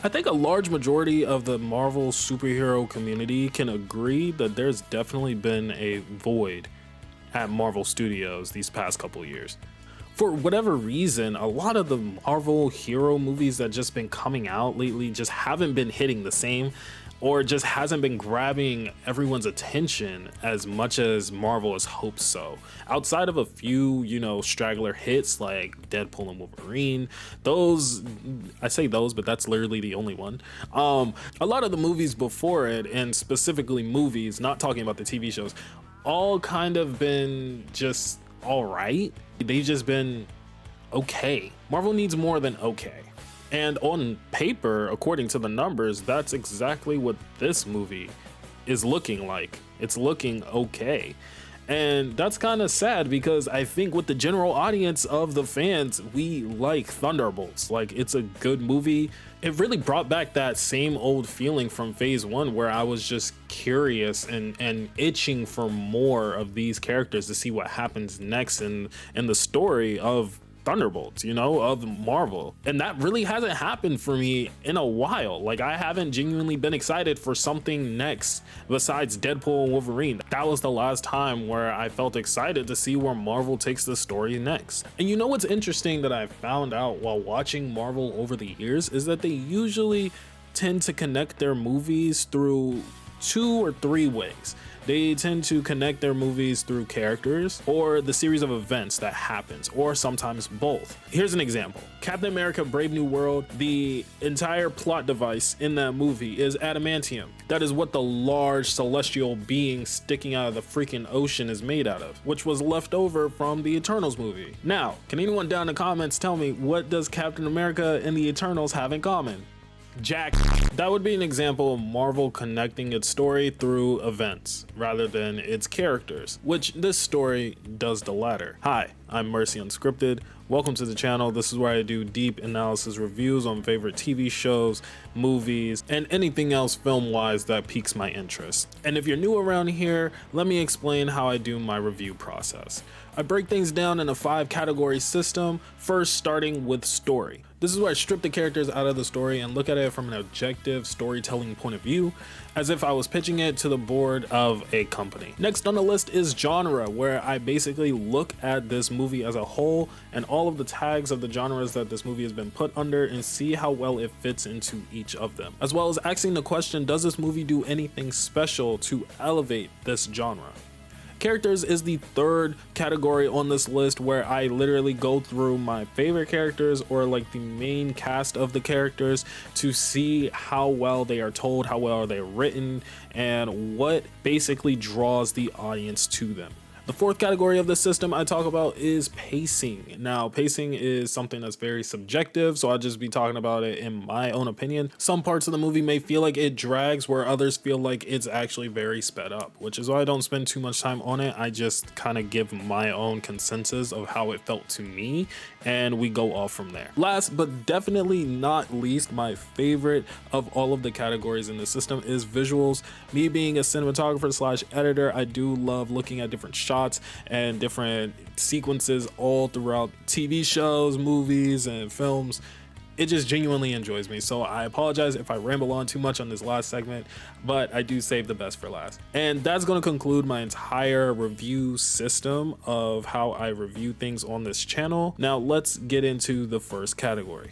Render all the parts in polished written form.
I think a large majority of the Marvel superhero community can agree that there's definitely been a void at Marvel Studios these past couple years. For whatever reason, a lot of the Marvel hero movies that just been coming out lately just haven't been hitting the same, or just hasn't been grabbing everyone's attention as much as Marvel has hoped so. Outside of a few, straggler hits like Deadpool and Wolverine, those, I say those, but that's literally the only one. A lot of the movies before it, and specifically movies, not talking about the TV shows, all kind of been just all right. They've just been okay. Marvel needs more than okay. And on paper, according to the numbers, that's exactly what this movie is looking like. It's looking okay. And that's kind of sad because I think with the general audience of the fans, we like Thunderbolts. Like, it's a good movie. It really brought back that same old feeling from phase one where I was just curious and itching for more of these characters to see what happens next in the story of Thunderbolts, of Marvel. And that really hasn't happened for me in a while. Like, I haven't genuinely been excited for something next besides Deadpool and Wolverine. That was the last time where I felt excited to see where Marvel takes the story next. And what's interesting that I found out while watching Marvel over the years is that they usually tend to connect their movies through 2 or 3 ways. They tend to connect their movies through characters or the series of events that happens, or sometimes both. Here's an example. Captain America Brave New World, the entire plot device in that movie is adamantium. That is what the large celestial being sticking out of the freaking ocean is made out of, which was left over from the Eternals movie. Now, can anyone down in the comments tell me, what does Captain America and the Eternals have in common? Jack. That would be an example of Marvel connecting its story through events rather than its characters, which this story does the latter. Hi, I'm Mercy Unscripted. Welcome to the channel. This is where I do deep analysis reviews on favorite TV shows, movies, and anything else film-wise that piques my interest. And if you're new around here, let me explain how I do my review process. I break things down in a 5-category system, first starting with story. This is where I strip the characters out of the story and look at it from an objective storytelling point of view, as if I was pitching it to the board of a company. Next on the list is genre, where I basically look at this movie as a whole and all of the tags of the genres that this movie has been put under and see how well it fits into each of them, as well as asking the question, does this movie do anything special to elevate this genre? Characters is the third category on this list, where I literally go through my favorite characters or like the main cast of the characters to see how well they are told, how well they're written, and what basically draws the audience to them. The fourth category of the system I talk about is pacing. Now, pacing is something that's very subjective, so I'll just be talking about it in my own opinion. Some parts of the movie may feel like it drags, where others feel like it's actually very sped up, which is why I don't spend too much time on it. I just kind of give my own consensus of how it felt to me, and we go off from there. Last but definitely not least, my favorite of all of the categories in the system is visuals. Me being a cinematographer slash editor, I do love looking at different shots and different sequences all throughout TV shows, movies, and films. It just genuinely enjoys me. So I apologize if I ramble on too much on this last segment, but I do save the best for last. And that's going to conclude my entire review system of how I review things on this channel. Now let's get into the first category.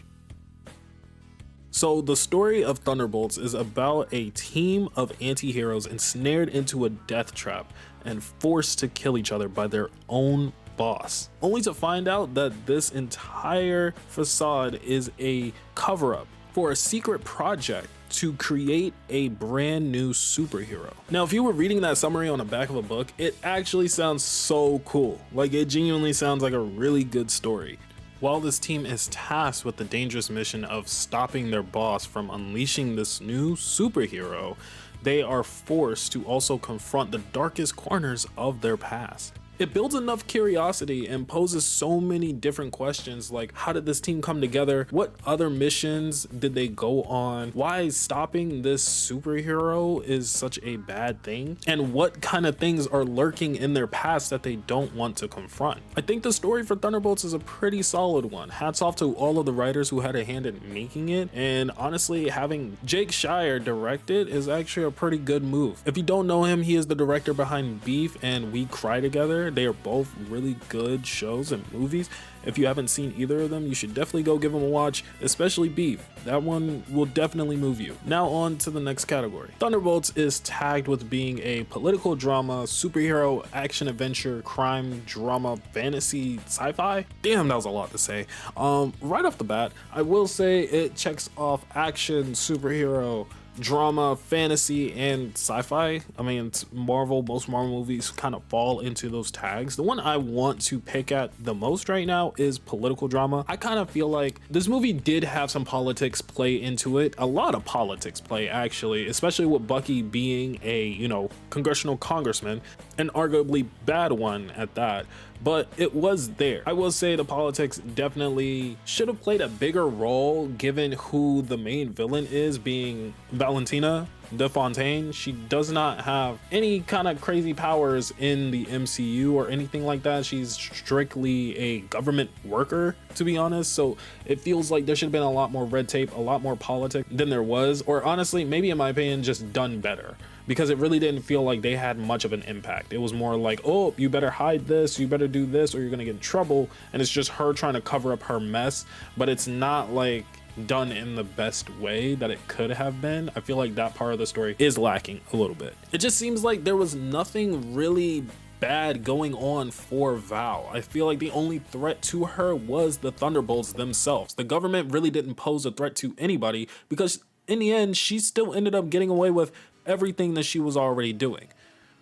So the story of Thunderbolts is about a team of anti-heroes ensnared into a death trap and forced to kill each other by their own boss, only to find out that this entire facade is a cover-up for a secret project to create a brand new superhero. Now, if you were reading that summary on the back of a book, it actually sounds so cool. Like, it genuinely sounds like a really good story. While this team is tasked with the dangerous mission of stopping their boss from unleashing this new superhero, they are forced to also confront the darkest corners of their past. It builds enough curiosity and poses so many different questions, like how did this team come together? What other missions did they go on? Why stopping this superhero is such a bad thing? And what kind of things are lurking in their past that they don't want to confront? I think the story for Thunderbolts is a pretty solid one. Hats off to all of the writers who had a hand in making it, and honestly, having Jake Schreier direct it is actually a pretty good move. If you don't know him, he is the director behind Beef and We Cry Together. They are both really good shows and movies. If you haven't seen either of them, you should definitely go give them a watch, especially Beef. That one will definitely move you. Now on to the next category. Thunderbolts is tagged with being a political drama, superhero, action adventure, crime, drama, fantasy, sci-fi. Damn, that was a lot to say. Right off the bat, I will say it checks off action, superhero, drama, fantasy, and sci-fi. I mean, it's Marvel. Most Marvel movies kind of fall into those tags. The one I want to pick at the most right now is political drama. I kind of feel like this movie did have some politics play into it. A lot of politics play, actually, especially with Bucky being a, you know, congressional congressman, an arguably bad one at that. But it was there. I will say the politics definitely should have played a bigger role given who the main villain is, being Valentina De Fontaine. She does not have any kind of crazy powers in the MCU or anything like that. She's strictly a government worker, to be honest. So it feels like there should have been a lot more red tape, a lot more politics than there was, or honestly, maybe in my opinion, just done better. Because it really didn't feel like they had much of an impact. It was more like, oh, you better hide this, you better do this, or you're gonna get in trouble. And it's just her trying to cover up her mess, but it's not like done in the best way that it could have been. I feel like that part of the story is lacking a little bit. It just seems like there was nothing really bad going on for Val. I feel like the only threat to her was the Thunderbolts themselves. The government really didn't pose a threat to anybody because in the end, she still ended up getting away with everything that she was already doing.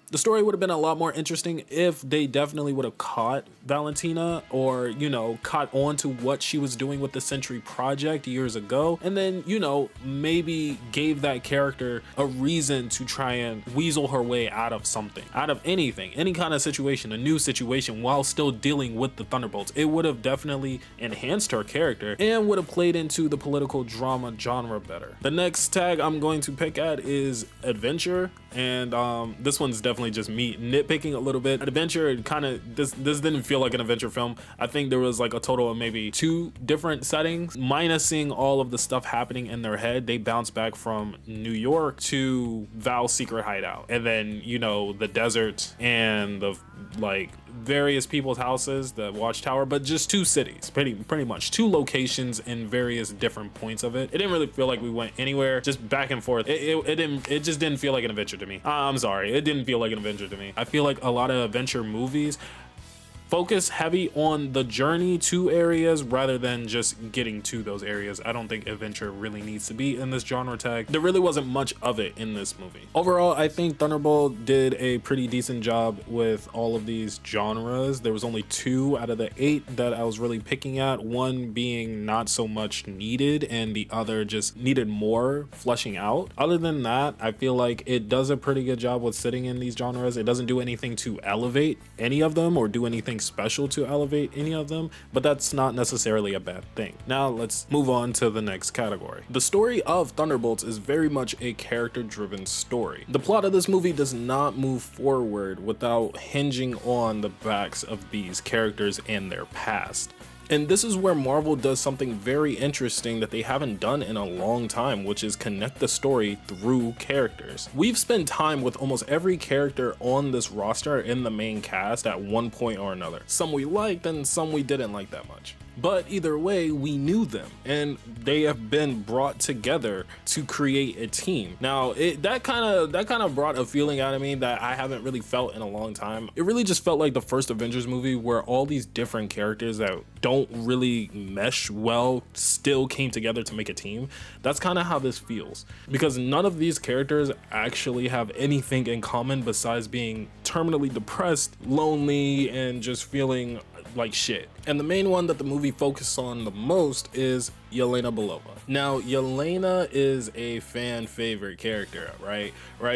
The story would have been a lot more interesting if they definitely would have caught Valentina, or, you know, caught on to what she was doing with the Sentry project years ago, and then, you know, maybe gave that character a reason to try and weasel her way out of something, out of anything, any kind of situation, a new situation, while still dealing with the Thunderbolts. It would have definitely enhanced her character and would have played into the political drama genre better. The next tag I'm going to pick at is adventure, and this one's definitely just me nitpicking a little bit. Adventure, kind of, this didn't feel like an adventure film. I think there was like a total of maybe 2 different settings, minusing all of the stuff happening in their head. They bounce back from New York to Val's secret hideout, and then, you know, the desert and the like various people's houses, the watchtower, but just 2 cities, pretty much 2 locations in various different points of it. It didn't really feel like we went anywhere, just back and forth. It just didn't feel like an adventure to me. I'm sorry, it didn't feel like an adventure to me. I feel like a lot of adventure movies focus heavy on the journey to areas rather than just getting to those areas. I don't think adventure really needs to be in this genre tag. There really wasn't much of it in this movie. Overall, I think Thunderbolt did a pretty decent job with all of these genres. There was only 2 out of the 8 that I was really picking at, one being not so much needed and the other just needed more fleshing out. Other than that, I feel like it does a pretty good job with sitting in these genres. It doesn't do anything to elevate any of them or do anything special to elevate any of them, but that's not necessarily a bad thing. Now let's move on to the next category. The story of Thunderbolts is very much a character-driven story. The plot of this movie does not move forward without hinging on the backs of these characters and their past. And this is where Marvel does something very interesting that they haven't done in a long time, which is connect the story through characters. We've spent time with almost every character on this roster in the main cast at one point or another. Some we liked and some we didn't like that much. But either way, we knew them and they have been brought together to create a team. Now, that kind of brought a feeling out of me that I haven't really felt in a long time. It really just felt like the first Avengers movie where all these different characters that don't really mesh well still came together to make a team. That's kind of how this feels, because none of these characters actually have anything in common besides being terminally depressed, lonely, and just feeling like shit. And the main one that the movie focuses on the most is Yelena Belova. Now, Yelena is a fan favorite character, right?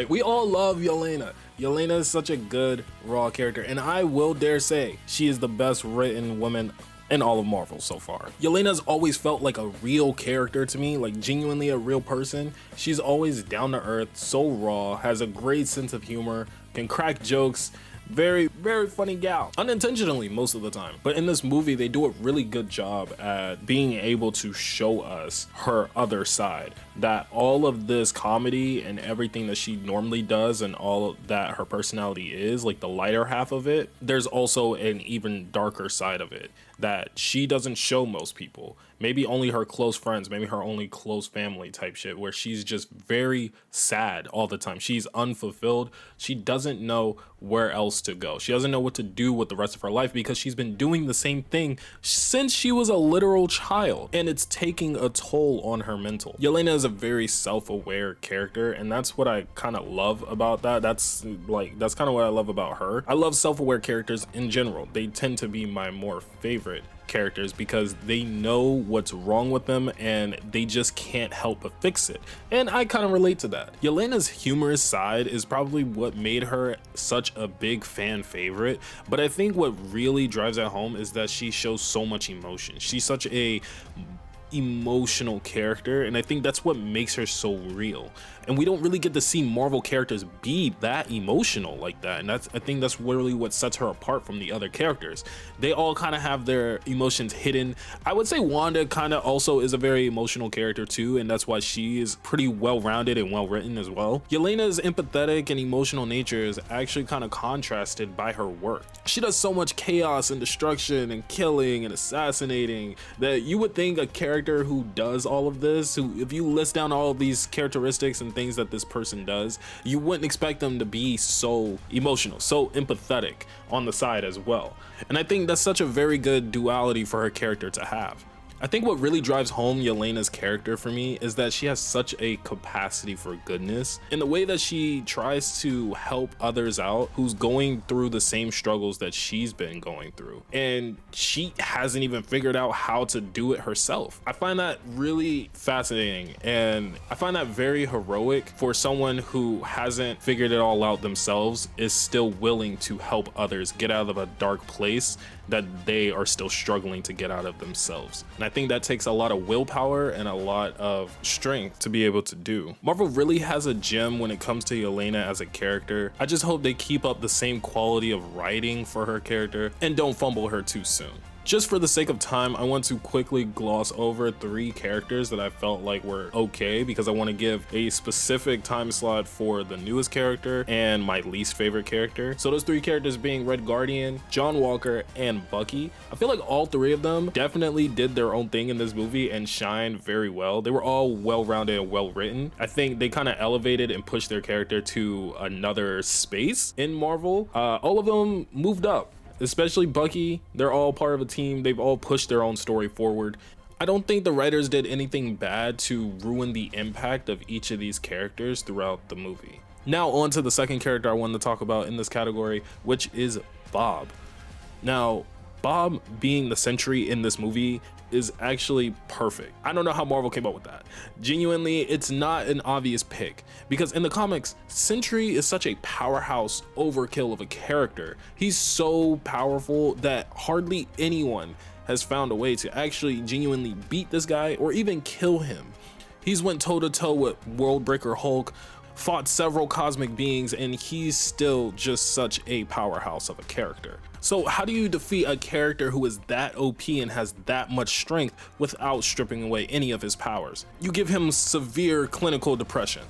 We all love Yelena. Yelena is such a good raw character, and I will dare say she is the best written woman in all of Marvel so far. Yelena's always felt like a real character to me, like genuinely a real person. She's always down to earth, so raw, has a great sense of humor, can crack jokes, very funny gal, unintentionally most of the time. But in this movie, they do a really good job at being able to show us her other side, that all of this comedy and everything that she normally does and all that her personality is, like the lighter half of it, there's also an even darker side of it that she doesn't show most people. Maybe only her close friends, maybe her only close family type shit, where she's just very sad all the time. She's unfulfilled. She doesn't know where else to go. She doesn't know what to do with the rest of her life because she's been doing the same thing since she was a literal child, and it's taking a toll on her mental. Yelena is a very self-aware character, and that's what I kind of love about that. That's kind of what I love about her. I love self-aware characters in general. They tend to be my more favorite characters because they know what's wrong with them and they just can't help but fix it. And I kind of relate to that. Yelena's humorous side is probably what made her such a big fan favorite, but I think what really drives it home is that she shows so much emotion. She's such a emotional character, and I think that's what makes her so real. And we don't really get to see Marvel characters be that emotional like that, and I think that's really what sets her apart from the other characters. They all kind of have their emotions hidden. I would say Wanda kind of also is a very emotional character too, and that's why she is pretty well-rounded and well-written as well. Yelena's empathetic and emotional nature is actually kind of contrasted by her work. She does so much chaos and destruction and killing and assassinating that you would think a character who does all of this, who, if you list down all of these characteristics and things that this person does, you wouldn't expect them to be so emotional, so empathetic on the side as well. And I think that's such a very good duality for her character to have. I think what really drives home Yelena's character for me is that she has such a capacity for goodness in the way that she tries to help others out who's going through the same struggles that she's been going through, and she hasn't even figured out how to do it herself. I find that really fascinating, and I find that very heroic for someone who hasn't figured it all out themselves, is still willing to help others get out of a dark place that they are still struggling to get out of themselves. And I think that takes a lot of willpower and a lot of strength to be able to do. Marvel really has a gem when it comes to Yelena as a character. I just hope they keep up the same quality of writing for her character and don't fumble her too soon. Just for the sake of time, I want to quickly gloss over 3 characters that I felt like were okay, because I want to give a specific time slot for the newest character and my least favorite character. So those 3 characters being Red Guardian, John Walker, and Bucky. I feel like all 3 of them definitely did their own thing in this movie and shined very well. They were all well-rounded and well-written. I think they kind of elevated and pushed their character to another space in Marvel. All of them moved up. Especially Bucky, they're all part of a team. They've all pushed their own story forward. I don't think the writers did anything bad to ruin the impact of each of these characters throughout the movie. Now on to the second character I wanted to talk about in this category, which is Bob. Now, Bob being the Sentry in this movie is actually perfect. I don't know how Marvel came up with that. Genuinely, it's not an obvious pick, because in the comics, Sentry is such a powerhouse overkill of a character. He's so powerful that hardly anyone has found a way to actually genuinely beat this guy or even kill him. He's went toe-to-toe with World Breaker Hulk, fought several cosmic beings, and he's still just such a powerhouse of a character. So how do you defeat a character who is that OP and has that much strength without stripping away any of his powers? You give him severe clinical depression.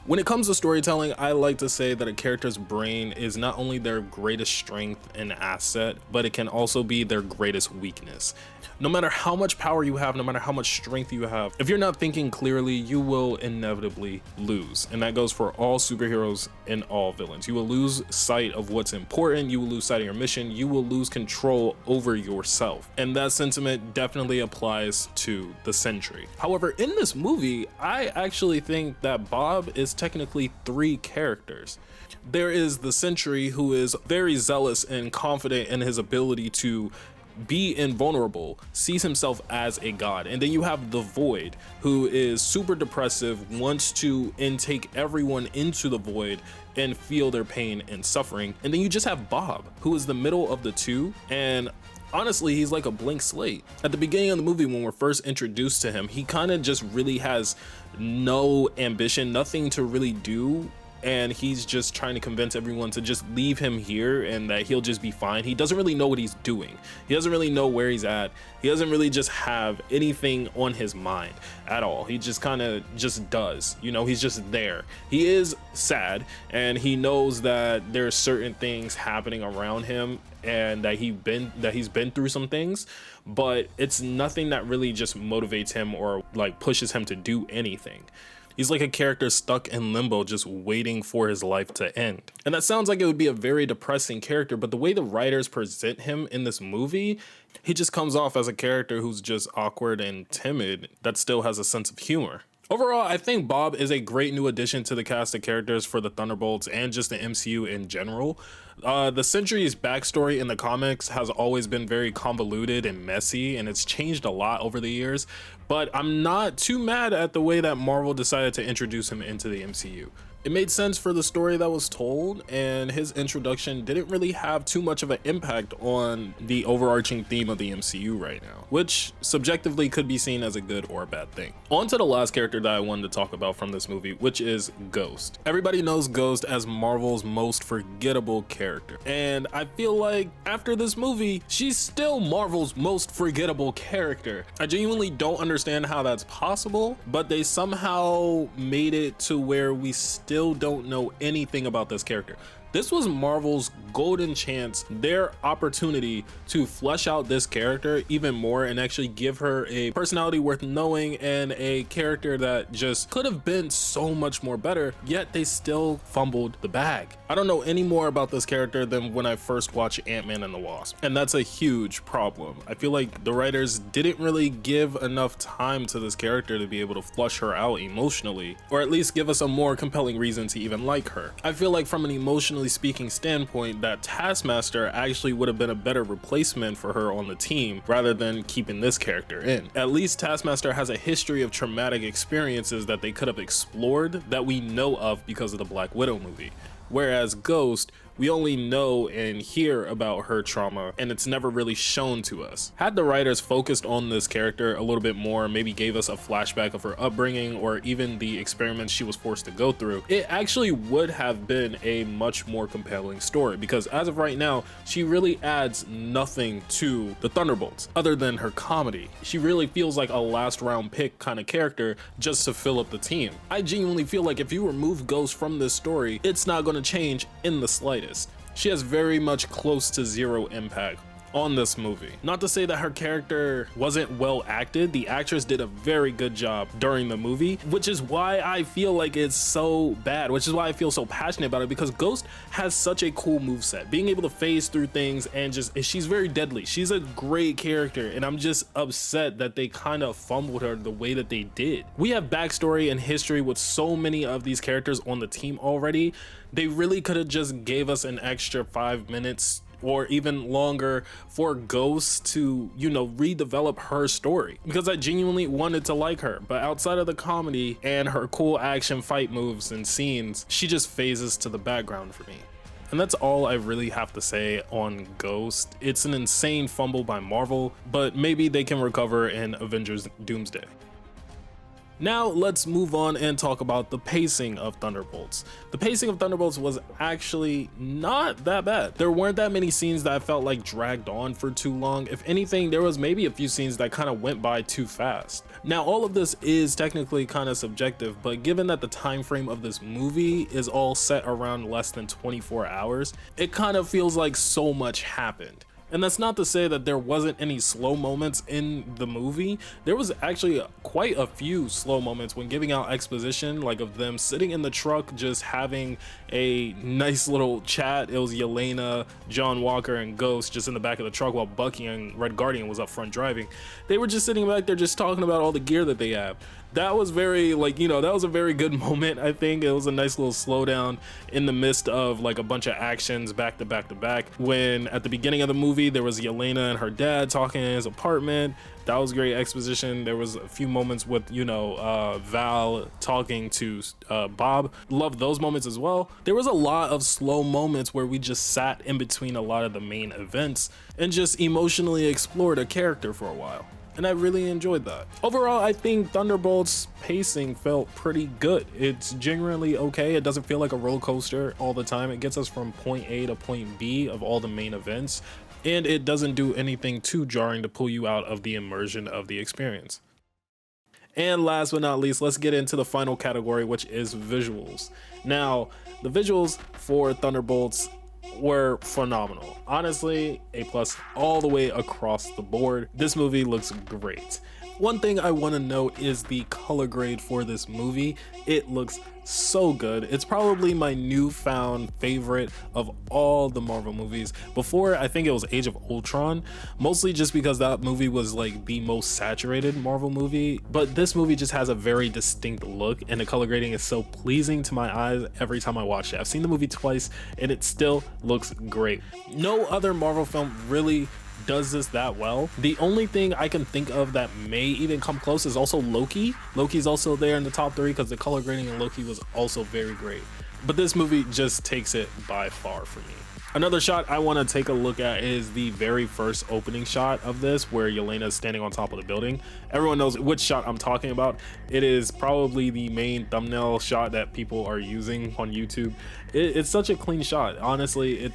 When it comes to storytelling, I like to say that a character's brain is not only their greatest strength and asset, but it can also be their greatest weakness. No matter how much power you have, no matter how much strength you have, if you're not thinking clearly, you will inevitably lose. And that goes for all superheroes and all villains. You will lose sight of what's important, you will lose sight of your mission, you will lose control over yourself. And that sentiment definitely applies to the Sentry. However, in this movie, I actually think that Bob is technically 3 characters. There is the Sentry, who is very zealous and confident in his ability to be invulnerable, sees himself as a god. And then you have the Void, who is super depressive, wants to intake everyone into the Void and feel their pain and suffering. And then you just have Bob, who is the middle of the two, and honestly, he's like a blank slate. At the beginning of the movie, when we're first introduced to him, he kind of just really has no ambition, nothing to really do, and he's just trying to convince everyone to just leave him here and that he'll just be fine. He doesn't really know what he's doing. He doesn't really know where he's at. He doesn't really just have anything on his mind at all. He just kind of just does, you know, he's just there. He is sad, and he knows that there's certain things happening around him and that he's been through some things, but it's nothing that really just motivates him or like pushes him to do anything. He's like a character stuck in limbo, just waiting for his life to end. And that sounds like it would be a very depressing character, but the way the writers present him in this movie, he just comes off as a character who's just awkward and timid that still has a sense of humor. Overall, I think Bob is a great new addition to the cast of characters for the Thunderbolts and just the MCU in general. The Sentry's backstory in the comics has always been very convoluted and messy, and it's changed a lot over the years, but I'm not too mad at the way that Marvel decided to introduce him into the MCU. It made sense for the story that was told, and his introduction didn't really have too much of an impact on the overarching theme of the MCU right now, which subjectively could be seen as a good or a bad thing. On to the last character that I wanted to talk about from this movie, which is Ghost. Everybody knows Ghost as Marvel's most forgettable character, and I feel like after this movie, she's still Marvel's most forgettable character. I genuinely don't understand how that's possible, but they somehow made it to where we still don't know anything about this character. This was Marvel's golden chance, their opportunity to flesh out this character even more and actually give her a personality worth knowing and a character that just could have been so much more better, yet they still fumbled the bag. I don't know any more about this character than when I first watched Ant-Man and the Wasp, and that's a huge problem. I feel like the writers didn't really give enough time to this character to be able to flush her out emotionally, or at least give us a more compelling reason to even like her. I feel like from an emotionally speaking standpoint, that Taskmaster actually would have been a better replacement for her on the team rather than keeping this character in. At least Taskmaster has a history of traumatic experiences that they could have explored that we know of because of the Black Widow movie. Whereas Ghost, we only know and hear about her trauma, and it's never really shown to us. Had the writers focused on this character a little bit more, maybe gave us a flashback of her upbringing or even the experiments she was forced to go through, it actually would have been a much more compelling story, because as of right now, she really adds nothing to the Thunderbolts other than her comedy. She really feels like a last round pick kind of character just to fill up the team. I genuinely feel like if you remove Ghost from this story, it's not going to change in the slightest. She has very much close to zero impact on this movie. Not to say that her character wasn't well acted, the actress did a very good job during the movie, which is why I feel like it's so bad, which is why I feel so passionate about it, because Ghost has such a cool moveset, being able to phase through things, and she's very deadly. She's a great character, and I'm just upset that they kind of fumbled her the way that they did. We have backstory and history with so many of these characters on the team already. They really could have just gave us an extra 5 minutes or even longer for Ghost to, you know, redevelop her story, because I genuinely wanted to like her. But outside of the comedy and her cool action fight moves and scenes, she just phases to the background for me. And that's all I really have to say on Ghost. It's an insane fumble by Marvel, but maybe they can recover in Avengers Doomsday. Now let's move on and talk about the pacing of Thunderbolts. The pacing of Thunderbolts was actually not that bad. There weren't that many scenes that I felt like dragged on for too long. If anything, there was maybe a few scenes that kind of went by too fast. Now all of this is technically kind of subjective, but given that the time frame of this movie is all set around less than 24 hours, it kind of feels like so much happened. And that's not to say that there wasn't any slow moments in the movie. There was actually quite a few slow moments when giving out exposition, like of them sitting in the truck just having a nice little chat. It was Yelena, John Walker, and Ghost just in the back of the truck while Bucky and Red Guardian was up front driving. They were just sitting back there just talking about all the gear that they have. That was very, like, that was a very good moment. I think it was a nice little slowdown in the midst of like a bunch of actions back to back to back, when at the beginning of the movie there was Yelena and her dad talking in his apartment. That was great exposition. There was a few moments with Val talking to Bob. Loved those moments as well. There was a lot of slow moments where we just sat in between a lot of the main events and just emotionally explored a character for a while, and I really enjoyed that. Overall, I think Thunderbolts pacing felt pretty good. It's genuinely okay. It doesn't feel like a roller coaster all the time. It gets us from point A to point B of all the main events, and it doesn't do anything too jarring to pull you out of the immersion of the experience. And last but not least, let's get into the final category, which is visuals. Now, the visuals for Thunderbolts were phenomenal. Honestly, A+ all the way across the board. This movie looks great. One thing I want to note is the color grade for this movie. It looks so good. It's probably my newfound favorite of all the Marvel movies. Before, I think it was Age of Ultron, mostly just because that movie was like the most saturated Marvel movie, but this movie just has a very distinct look, and the color grading is so pleasing to my eyes every time I watch it. I've seen the movie twice and it still looks great. No other Marvel film really does this that well. The only thing I can think of that may even come close is also Loki. Loki's also there in the top 3 because the color grading in Loki was also very great. But this movie just takes it by far for me. Another shot I want to take a look at is the very first opening shot of this, where Yelena is standing on top of the building. Everyone knows which shot I'm talking about. It is probably the main thumbnail shot that people are using on YouTube. It's such a clean shot. Honestly,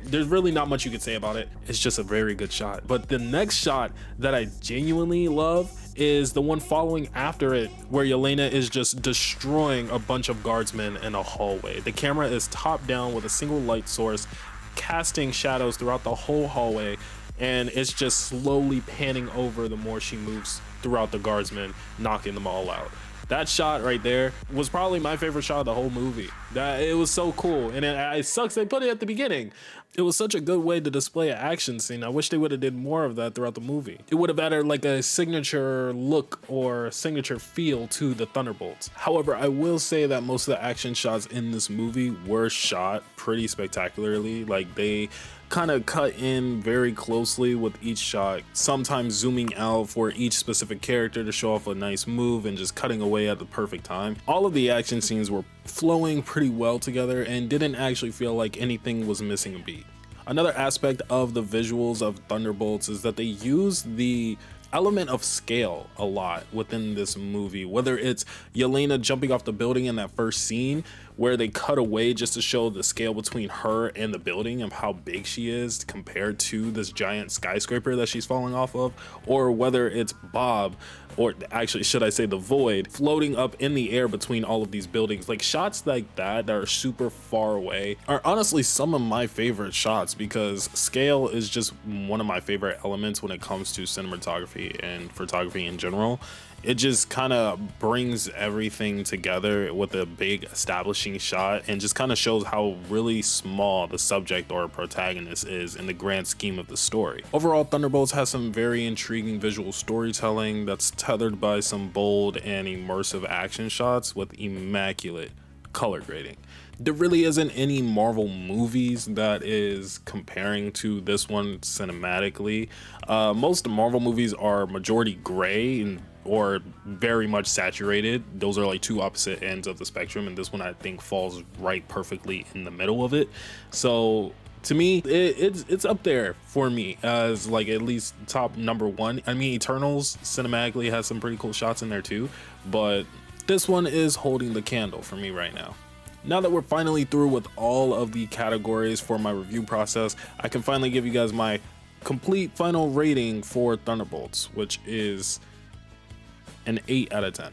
there's really not much you could say about it. It's just a very good shot. But the next shot that I genuinely love is the one following after it, where Yelena is just destroying a bunch of guardsmen in a hallway. The camera is top down with a single light source, casting shadows throughout the whole hallway, and it's just slowly panning over the more she moves throughout the guardsmen, knocking them all out. That shot right there was probably my favorite shot of the whole movie. It was so cool, and it sucks they put it at the beginning. It was such a good way to display an action scene. I wish they would have did more of that throughout the movie. It would have added like a signature look or signature feel to the Thunderbolts. However, I will say that most of the action shots in this movie were shot pretty spectacularly. Like, they kind of cut in very closely with each shot, sometimes zooming out for each specific character to show off a nice move and just cutting away at the perfect time. All of the action scenes were flowing pretty well together and didn't actually feel like anything was missing a beat. Another aspect of the visuals of Thunderbolts is that they use the element of scale a lot within this movie, whether it's Yelena jumping off the building in that first scene where they cut away just to show the scale between her and the building and how big she is compared to this giant skyscraper that she's falling off of, or whether it's Bob, or actually should I say the Void, floating up in the air between all of these buildings. Like, shots like that are super far away are honestly some of my favorite shots, because scale is just one of my favorite elements when it comes to cinematography and photography in general. It just kind of brings everything together with a big establishing shot and just kind of shows how really small the subject or protagonist is in the grand scheme of the story. Overall, Thunderbolts has some very intriguing visual storytelling that's tethered by some bold and immersive action shots with immaculate color grading. There really isn't any Marvel movies that is comparing to this one cinematically. Most Marvel movies are majority gray and or very much saturated. Those are like two opposite ends of the spectrum, and this one I think falls right perfectly in the middle of it. So to me, it's up there for me as like at least top number one. I mean, Eternals cinematically has some pretty cool shots in there too, but this one is holding the candle for me right now. Now that we're finally through with all of the categories for my review process, I can finally give you guys my complete final rating for Thunderbolts, which is an 8 out of 10.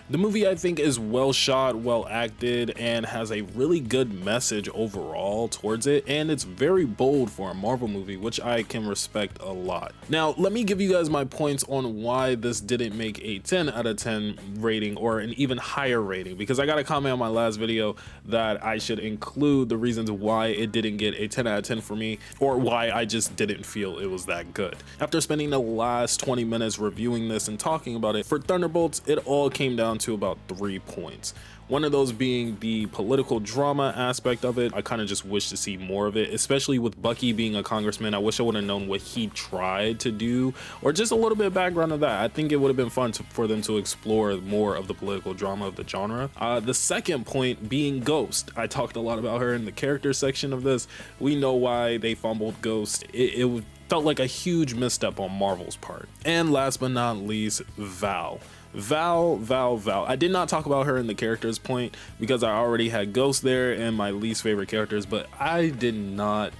The movie, I think, is well shot, well acted, and has a really good message overall towards it, and it's very bold for a Marvel movie, which I can respect a lot. Now, let me give you guys my points on why this didn't make a 10 out of 10 rating or an even higher rating, because I got a comment on my last video that I should include the reasons why it didn't get a 10 out of 10 for me, or why I just didn't feel it was that good. After spending the last 20 minutes reviewing this and talking about it, for Thunderbolts, it all came down to about 3 points. One of those being the political drama aspect of it. I kind of just wish to see more of it, especially with Bucky being a congressman. I wish I would have known what he tried to do, or just a little bit of background of that. I think it would have been fun for them to explore more of the political drama of the genre. The second point being Ghost. I talked a lot about her in the character section of this. We know why they fumbled Ghost. It felt like a huge misstep on Marvel's part. And last but not least, Val. Val. I did not talk about her in the characters point because I already had Ghost there and my least favorite characters, but I did not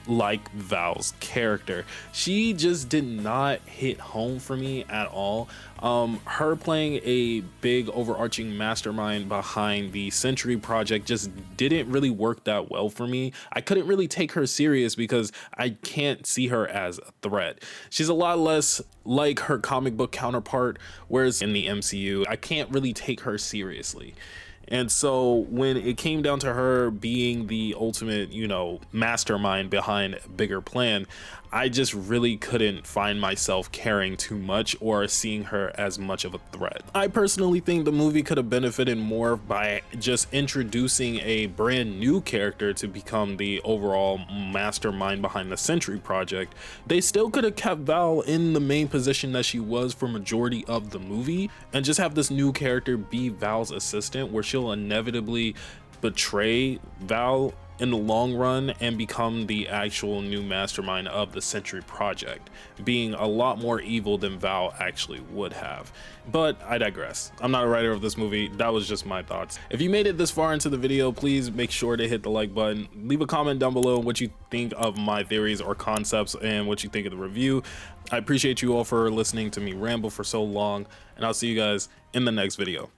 like Val's character. She just did not hit home for me at all. Her playing a big overarching mastermind behind the Sentry project just didn't really work that well for me. I couldn't really take her serious because I can't see her as a threat. She's a lot less like her comic book counterpart, whereas in the MCU, I can't really take her seriously. And so when it came down to her being the ultimate, mastermind behind a bigger plan, I just really couldn't find myself caring too much or seeing her as much of a threat. I personally think the movie could have benefited more by just introducing a brand new character to become the overall mastermind behind the Sentry project. They still could have kept Val in the main position that she was for majority of the movie and just have this new character be Val's assistant, where she'll inevitably betray Val in the long run and become the actual new mastermind of the Sentry project, being a lot more evil than Val actually would have. But I digress. I'm not a writer of this movie. That was just my thoughts. If you made it this far into the video, please make sure to hit the like button. Leave a comment down below what you think of my theories or concepts and what you think of the review. I appreciate you all for listening to me ramble for so long, and I'll see you guys in the next video.